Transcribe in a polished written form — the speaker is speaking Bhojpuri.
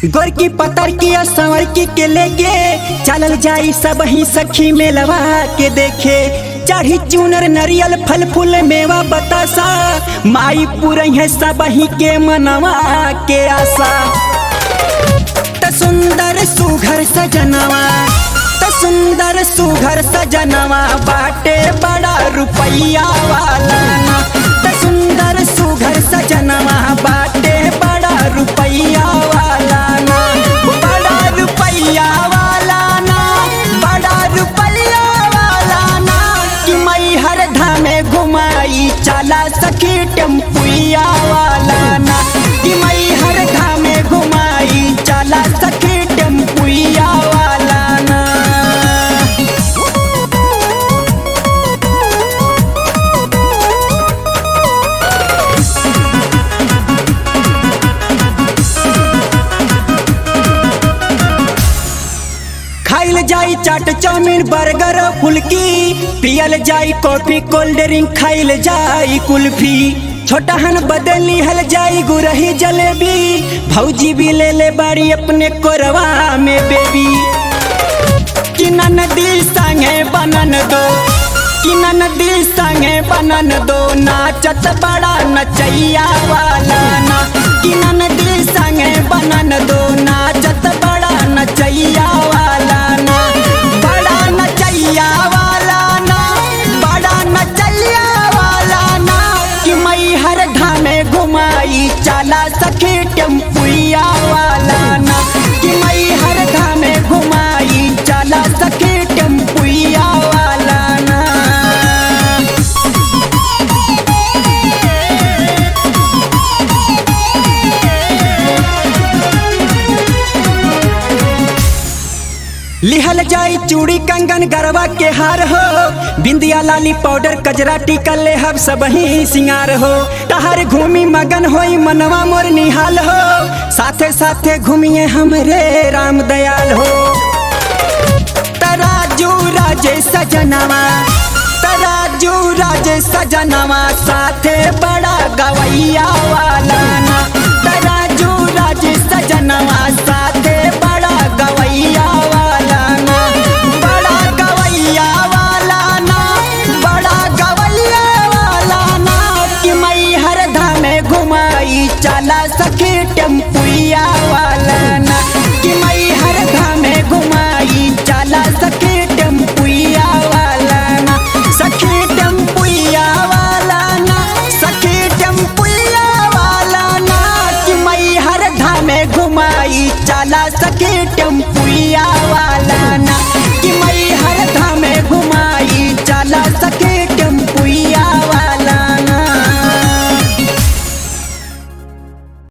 गोर की पतर की संवर की के लेके चलल जाई सब ही सखी मेलवा के देखे। चढ़ी चूनर नरियल फल फूल मेवा बतासा माई पूरे है सब ही के मनवा के आशा। त सुंदर सुघर सजनवा त सुंदर सुघर सजनवा बाटे बड़ा रुपैया वाला ना। त सुंदर सुघर सजनवा बाटे बड़ा रुपैया वाला ना। बड़ा रुपैया वाला ना बड़ा रुपैया वाला ना कि मई हर धामे घुमाई चला सखी टेम्पुया वाला ना। कि मई हर धामे घुमाई चला सखी टेम्पुया वाला ना। खाइल जाई चाट चाउमीन बर्गर फुल्की पियल जाई कॉफी कोल्ड ड्रिंक खाइल जाई कुल्फी। छोटा हन बदली हल जाई गुरही जलेबी भौजी भी ले ले बाड़ी अपने कोरवा में बेबी। कि ननदी संगे बनन दो कि ननदी संगे बनन दो नाचत बड़ा नचैया वाला ना। कि ननदी संगे बनन दो नाचत बड़ा नचैया वाला ना। बड़ा नचैया वाला ना बड़ा नचैया वाला ना कि मई हर धामे घुमाई चला सखी टेम्पुया वाला ना। कि मई हर धामे घुमाई चला सखी टेम्पुया वाला ना। लिहल जाई चूड़ी कंगन गरबा के हार हो बिंदिया लाली पाउडर कजरा टीका ले हब सब ही सिंगार हो। तहर घूमी मगन होई मनवा मोर निहाल हो साथे साथे घूमिए हमरे राम दयाल हो। तराजू राजे सजनवा तराजू राजे सजनवा साथे बड़ा गवैया वाला ना। तराजू राजे सजनवा साथे बड़ा गवैया वाला ना। बड़ा गवैया वाला ना बड़ा गवैया वाला ना कि मई हर धामे घुमाई चला सखी टेम्पुया वाला ना। कि मई हर धामे घुमाई चला सखी टेम्पुया वाला ना। सखी टेम्पुया वाला ना सखी टेम्पुया वाला ना कि मई हर धामे घुमाई चला सखी टेम्पु